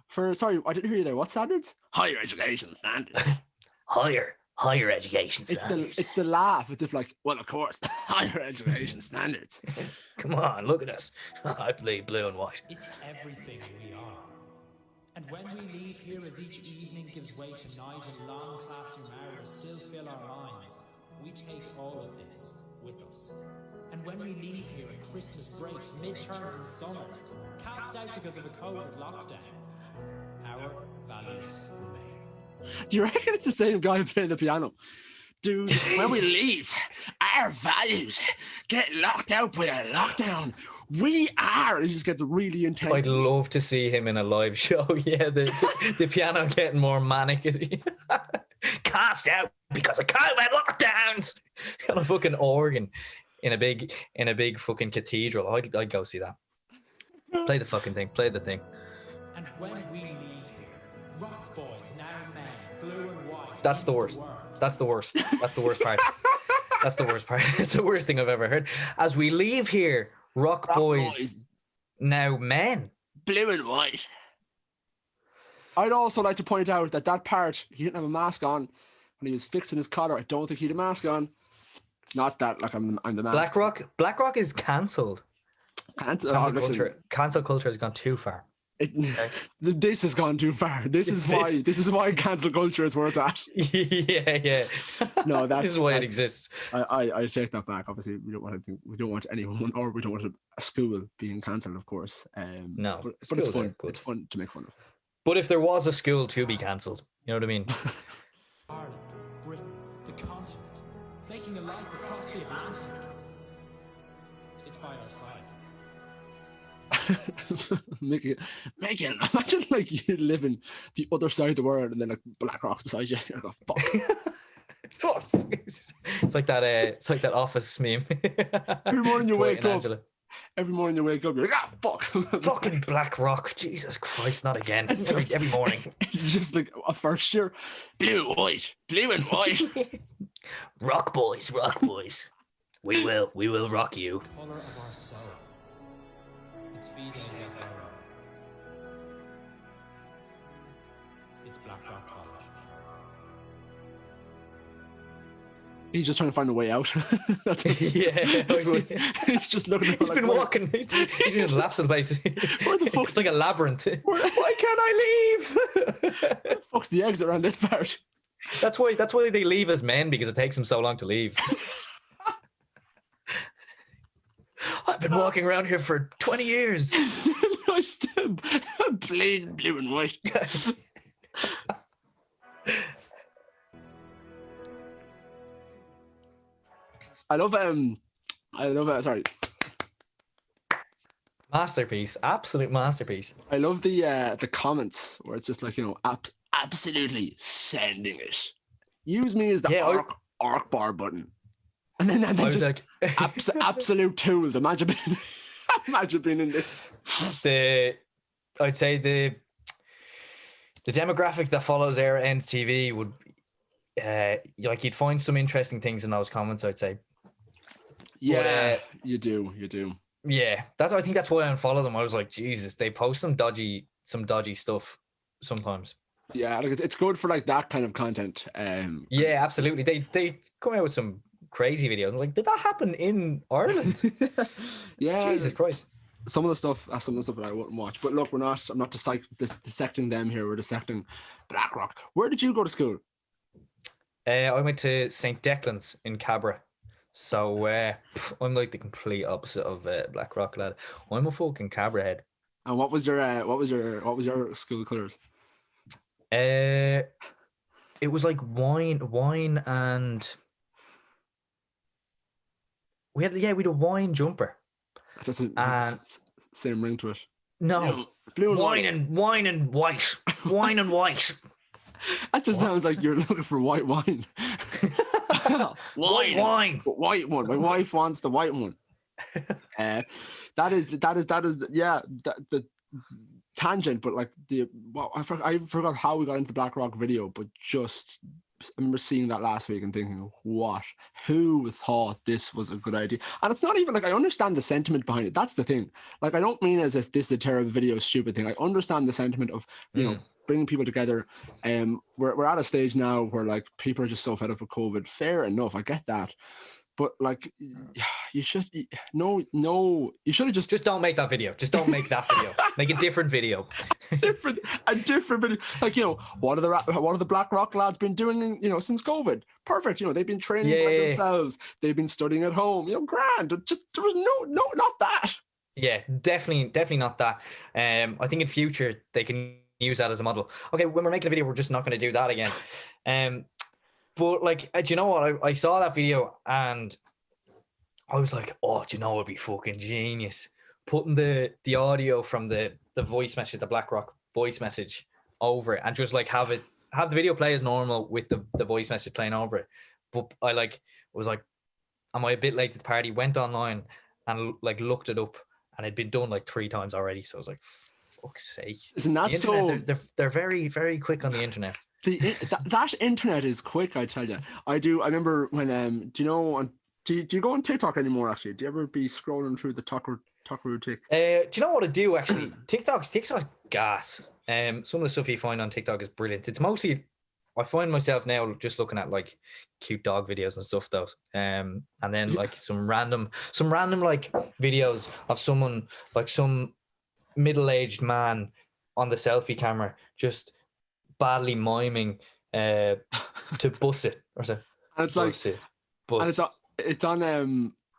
Sorry, I didn't hear you there. What standards? Higher education standards. higher education standards. It's the laugh. It's if like, well, of course, higher education standards. Come on, look at us. I play blue and white. It's everything we are. And when we leave here as each evening gives way to night and long classroom hours still fill our minds, we take all of this with us. And when we leave here at Christmas breaks, midterms and summers, cast out because of a COVID lockdown, our values remain. Do you reckon it's the same guy playing the piano? Dude, when we leave, our values get locked out by a lockdown. We are. It just gets really intense. I'd love to see him in a live show. Yeah, the piano getting more manic. Cast out because of COVID lockdowns. On a fucking organ in a big fucking cathedral. I'd go see that. Play the fucking thing. Play the thing. And when we leave here, rock boys, now men, blue and white. That's the worst. That's the worst. That's the worst part. That's the worst part. It's the worst thing I've ever heard. As we leave here, rock boys, now men, blue and white. I'd also like to point out that part, he didn't have a mask on when he was fixing his collar. I don't think he had a mask on. Not that, like, I'm the mask. Blackrock is cancelled. Cancel culture has gone too far. This has gone too far. This is why cancel culture is where it's at. Yeah. No, this is why it exists. I take that back. Obviously, we don't want anyone, or we don't want a school being cancelled, of course. No, but it's fun. It's fun to make fun of. But if there was a school to be cancelled, you know what I mean? Ireland, Britain, the continent, making a life across the Atlantic. It's by our side. Making imagine like you live in the other side of the world and then like Blackrock's beside you. You're like, oh, fuck. It's like that Office meme. Every morning you wake up, you're like, fuck. Fucking Blackrock. Jesus Christ, not again. Every morning. It's just like a first year. Blue and white. Rock boys. We will rock you. Color of our soul. It's Fides as our own. It's Blackrock College. He's just trying to find a way out. That's yeah. He's just looking. He's been walking. He's just lapsing places. Where the fuck? It's like a labyrinth. Why can't I leave? Where the fuck's the exit around this part? That's why they leave as men, because it takes them so long to leave. I've been walking around here for 20 years. I'm plain blue and white. I love sorry. Masterpiece, absolute masterpiece. I love the comments where it's just like, you know, absolutely sending it. Use me as the arc bar button. And then just like absolute tools. Imagine being in this. I'd say the demographic that follows Era Ends TV would like, you'd find some interesting things in those comments, I'd say. Yeah, but, you do. Yeah, I think that's why I unfollowed them. I was like, Jesus, they post some dodgy stuff sometimes. Yeah, like it's good for like that kind of content. Yeah, absolutely. They come out with some crazy videos. I'm like, did that happen in Ireland? Yeah, Jesus Christ. Some of the stuff that I wouldn't watch. But look, I'm not dissecting them here. We're dissecting Blackrock. Where did you go to school? I went to St. Declan's in Cabra. So I'm like the complete opposite of Blackrock, lad. I'm a fucking Cabra head. And what was your school colours? It was like wine, and we had a wine jumper. That doesn't same ring to it. No, blue and wine and wine and white. Wine and white. That just sounds like you're looking for white wine. White wine. White one. My wife wants the white one. That is the tangent, but like I forgot how we got into the Blackrock video, but just remember seeing that last week and thinking, what? Who thought this was a good idea? And it's not even like, I understand the sentiment behind it. That's the thing. Like, I don't mean as if this is a terrible video, stupid thing. I understand the sentiment of, you know, bringing people together. We're at a stage now where like people are just so fed up with COVID. Fair enough, I get that. But like, you should you should have just don't make that video. Just don't make that video. Make a different video. different video. Like, you know, what are the Blackrock lads been doing, you know, since COVID? Perfect. You know, they've been training by themselves. They've been studying at home. You know, grand. Just there was not that. Yeah, definitely not that. I think in future they can use that as a model. Okay, when we're making a video, we're just not going to do that again. But like, do you know what? I saw that video and I was like, oh, do you know, it'd be fucking genius putting the audio from the voice message, the Blackrock voice message over it, and just like have the video play as normal with the voice message playing over it. But I was like, am I a bit late to the party? Went online and like looked it up, and it'd been done like 3 times already. So I was like, fuck's sake. Isn't that so? They're very, very quick on the internet. That internet is quick, I tell you. I remember when do you know, do you go on TikTok anymore? Actually, do you ever be scrolling through the Talker tick? Do you know what I do actually? TikTok's gas. Some of the stuff you find on TikTok is brilliant. It's mostly, I find myself now just looking at like cute dog videos and stuff though. And then like some random like videos of someone, like some middle-aged man on the selfie camera just badly miming to bus it or something. And it's like, and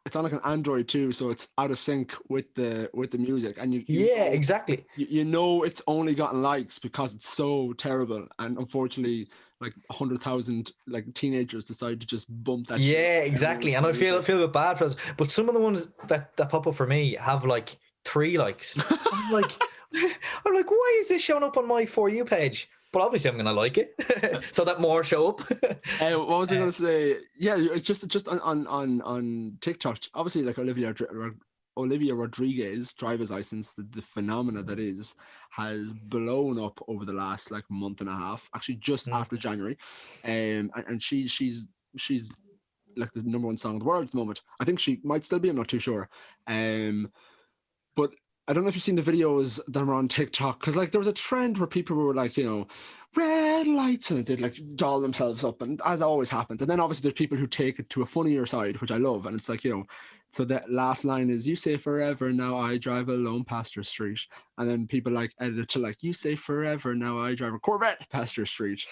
it's on like an Android too, so it's out of sync with the music, and you know, exactly. You know it's only gotten likes because it's so terrible, and unfortunately, like 100,000 like teenagers decide to just bump that. Yeah, shit. exactly. And I feel a bit bad for us, but some of the ones that pop up for me have like 3 likes. I'm like, why is this showing up on my For You page? But obviously I'm gonna like it, so that more show up. What was I gonna say? Yeah, it's just on TikTok. Obviously, like Olivia Rodriguez driver's license, the phenomena that is, has blown up over the last like month and a half. Actually, just after January, and she's like the #1 song in the world at the moment. I think she might still be. I'm not too sure. But I don't know if you've seen the videos that are on TikTok, because like there was a trend where people were like, you know, red lights, and they'd like doll themselves up, and as always happens. And then obviously there's people who take it to a funnier side, which I love. And it's like, you know, so that last line is, you say forever, now I drive alone past your street. And then people like edit it to like, you say forever, now I drive a Corvette past your street.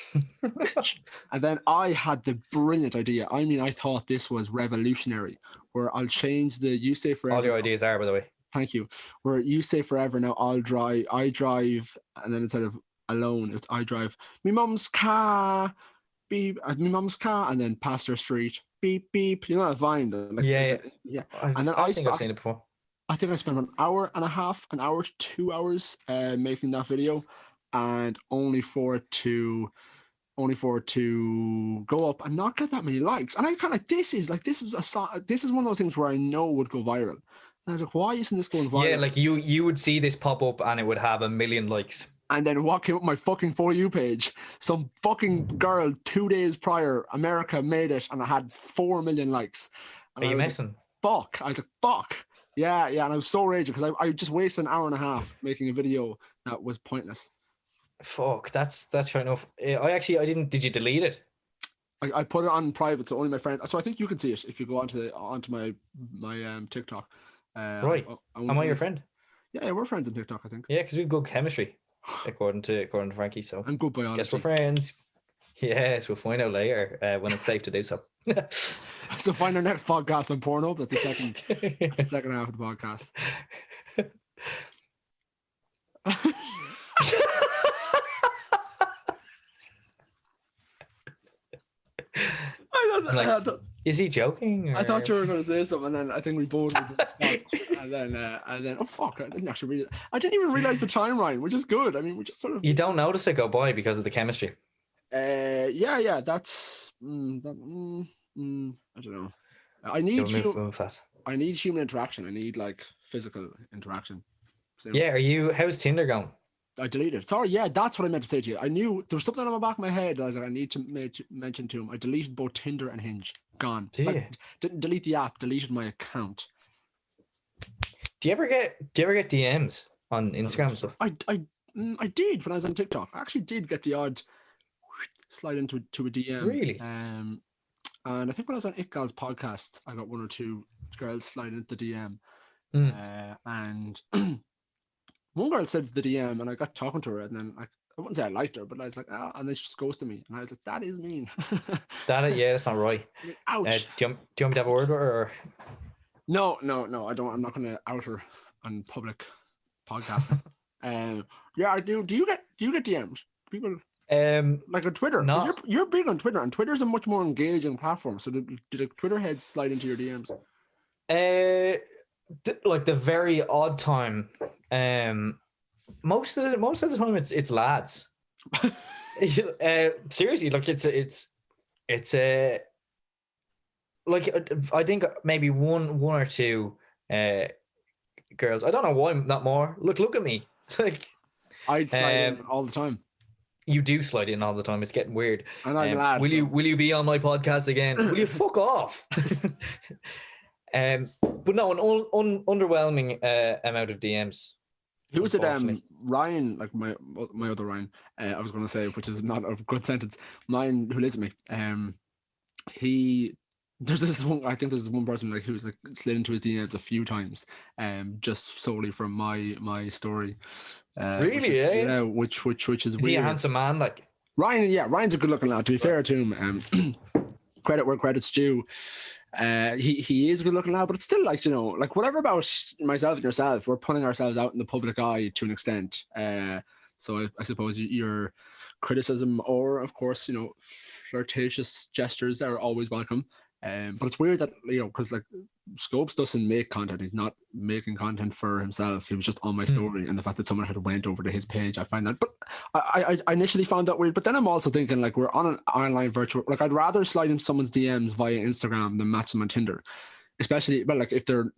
And then I had the brilliant idea. I mean, I thought this was revolutionary, where I'll change the you say forever. All your ideas are, by the way. Thank you. Where you say forever, now I drive, and then instead of alone, it's I drive me mum's car, beep, me mum's car, and then past her street, beep, beep. You know that Vine? Like, yeah. And then I think I've seen it before. I think I spent an hour and a half, an hour to 2 hours making that video, and only for it to go up and not get that many likes. And I kind of like, this is one of those things where I know would go viral. And I was like, why isn't this going viral? Yeah, like you would see this pop up and it would have 1 million likes. And then what came up my fucking For You page? Some fucking girl 2 days prior, America made it, and I had 4 million likes. And Are you messing? Fuck. I was like, fuck. Yeah. And I was so raging because I just wasted an hour and a half making a video that was pointless. Fuck, that's fair enough. I didn't. Did you delete it? I put it on private, so only my friends. So I think you can see it if you go onto my TikTok. Right. Am I your friend? Yeah, we're friends on TikTok, I think. Yeah, because we have good chemistry, according to Frankie. So and good biology. Guess we're friends. Yes, we'll find out later when it's safe to do so. So find our next podcast on Pornhub. That's the second half of the podcast. Is he joking? Or? I thought you were going to say something, and then I think we both stopped. and then oh fuck! I didn't actually read it. I didn't even realize the timeline, which is good. I mean, we just sort of. You don't notice it go by because of the chemistry. Yeah. That's. I don't know. I need human interaction. I need like physical interaction. So, yeah. How's Tinder going? I deleted it. Sorry, yeah, that's what I meant to say to you. I knew there was something on the back of my head that I was like, I need to mention to him. I deleted both Tinder and Hinge. Gone. Did Didn't delete the app, deleted my account. you ever get DMs on Instagram and stuff? I did when I was on TikTok. I actually did get the odd slide into a DM. Really? And I think when I was on Iqbal's podcast, I got one or two girls sliding into the DM. And one girl said the DM, and I got talking to her, and then I wouldn't say I liked her, but I was like, and then she just ghosted me, and I was like, that is mean. That's not right. Ouch. Do you want me to have a word with her? Or? No, I don't. I'm not going to out her on public podcasting. Yeah, I do. Do you get DMs? People like on Twitter? No. You're big on Twitter, and Twitter's a much more engaging platform. So do the Twitter heads slide into your DMs? Like the very odd time. Most of the time it's lads. Seriously, like it's like I think maybe one or two girls. I don't know why not more. Look at me. Like I'd slide in all the time. You do slide in all the time. It's getting weird. And I'm lad. Will you be on my podcast again? Will you fuck off? But no, an underwhelming amount of DMs. Who was it? Ryan, like my other Ryan. I was going to say, which is not a good sentence. Mine, who lives with me. There's this one. I think there's one person like who's like slid into his DMs a few times. Just solely from my story. Really? Which is weird. Is he a handsome man? Like Ryan? Yeah, Ryan's a good-looking lad. To be fair to him, credit where credit's due. He is a good-looking lad, but it's still like, like whatever about myself and yourself, we're putting ourselves out in the public eye to an extent. So I suppose your criticism or, of course, flirtatious gestures are always welcome. But it's weird that, because like Scopes doesn't make content. He's not making content for himself. He was just on my story, and the fact that someone had went over to his page, I find that. But I initially found that weird. But then I'm also thinking like we're on an online virtual. Like I'd rather slide into someone's DMs via Instagram than match them on Tinder, especially like if their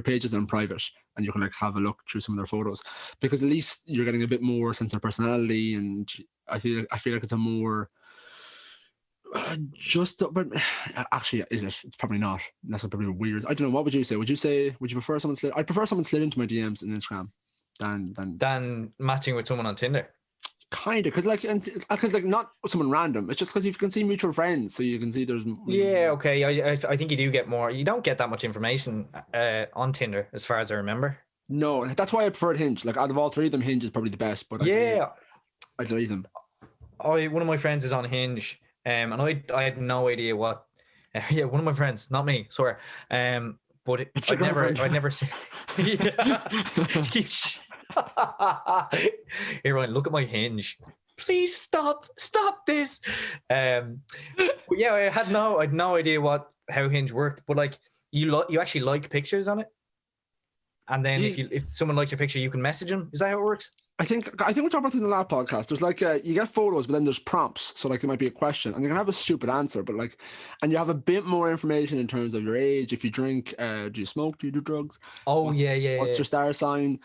pages are in private and you can like have a look through some of their photos, because at least you're getting a bit more sense of personality, and I feel like it's a more. But actually, is it? It's probably not. That's probably weird. I don't know. What would you say? Would you prefer someone slid? I'd prefer someone slid into my DMs on Instagram than matching with someone on Tinder. Kind of, because like not someone random. It's just because you can see mutual friends, so you can see there's. Yeah, okay. I think you do get more. You don't get that much information on Tinder, as far as I remember. No, that's why I preferred Hinge. Like out of all three of them, Hinge is probably the best. But yeah, I delete them. One of my friends is on Hinge. And I had no idea what. One of my friends, not me, swear. But I'd never seen. Here, Ryan, look at my Hinge. Please stop this. But yeah, I had no idea how Hinge worked. But like, you actually like pictures on it, and then if someone likes your picture, you can message them. Is that how it works? I think we talked about this in the last podcast. There's like you get photos, but then there's prompts. So like it might be a question, and you can have a stupid answer, but like, and you have a bit more information in terms of your age, if you drink, do you smoke, do you do drugs? Oh, yeah. What's your star sign?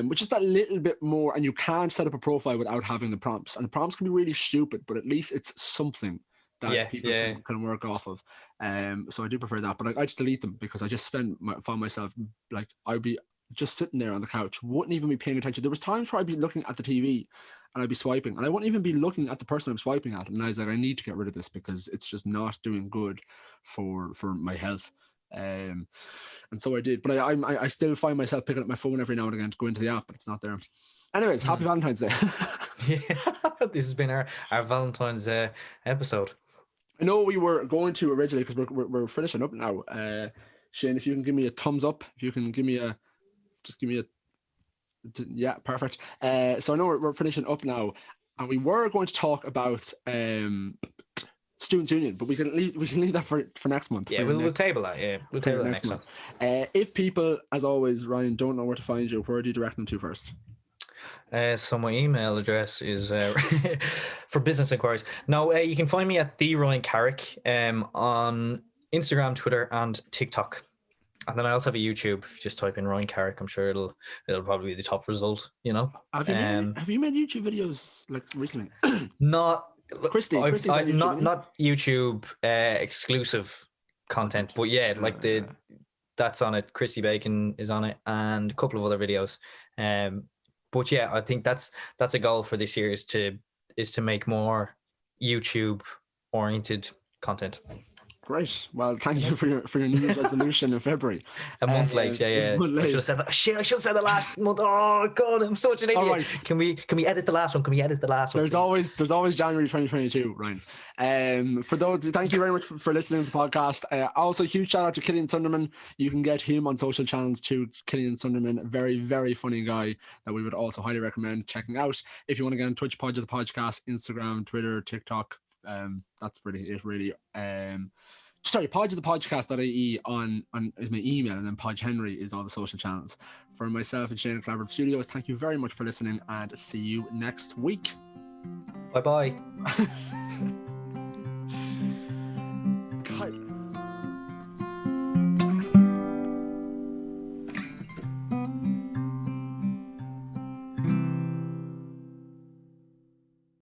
Which is that little bit more, and you can't set up a profile without having the prompts. And the prompts can be really stupid, but at least it's something that people can work off of. So I do prefer that, but like I just delete them because I just found myself like I'd be just sitting there on the couch, wouldn't even be paying attention. There was times where I'd be looking at the TV and I'd be swiping, and I wouldn't even be looking at the person I'm swiping at, and I was like, I need to get rid of this because it's just not doing good for my health. And so I did, but I still find myself picking up my phone every now and again to go into the app, but it's not there. Anyways, happy Valentine's Day. Yeah, this has been our Valentine's episode. I know we were going to originally, because we're finishing up now. Shane, if you can give me a thumbs up, if you can give me a yeah, perfect. So I know we're finishing up now, and we were going to talk about Students' Union, but we can leave that for next month. Yeah, we'll table that. Yeah, we'll table that next month. If people, as always, Ryan, don't know where to find you, where do you direct them to first? So my email address is for business inquiries. No, you can find me at the Ryan Carrick on Instagram, Twitter, and TikTok. And then I also have a YouTube. If you just type in Ryan Carrick, I'm sure it'll probably be the top result. You know. Have you made YouTube videos like recently? Not Christy's on YouTube, not YouTube exclusive content, but yeah, like that's on it. Chrissy Bacon is on it, and a couple of other videos. But yeah, I think that's a goal for this year is to make more YouTube oriented content. Great. Well, thank you for your New Year's resolution in February. A month late, yeah. I should have said that. Shit, I should have said the last month. Oh God, I'm such an idiot. All right. Can we edit the last one? There's always January 2022, Ryan. For those, thank you very much for listening to the podcast. Also, huge shout out to Killian Sundermann. You can get him on social channels too. Killian Sundermann, very, very funny guy that we would also highly recommend checking out. If you want to get on Twitch, Pod of the Podcast, Instagram, Twitter, TikTok. That's really it. Really. Sorry, podofthepodcast.ie on is my email, and then Podge Henry is all the social channels. For myself and Shane at Collaborative Studios, thank you very much for listening, and see you next week. Bye bye.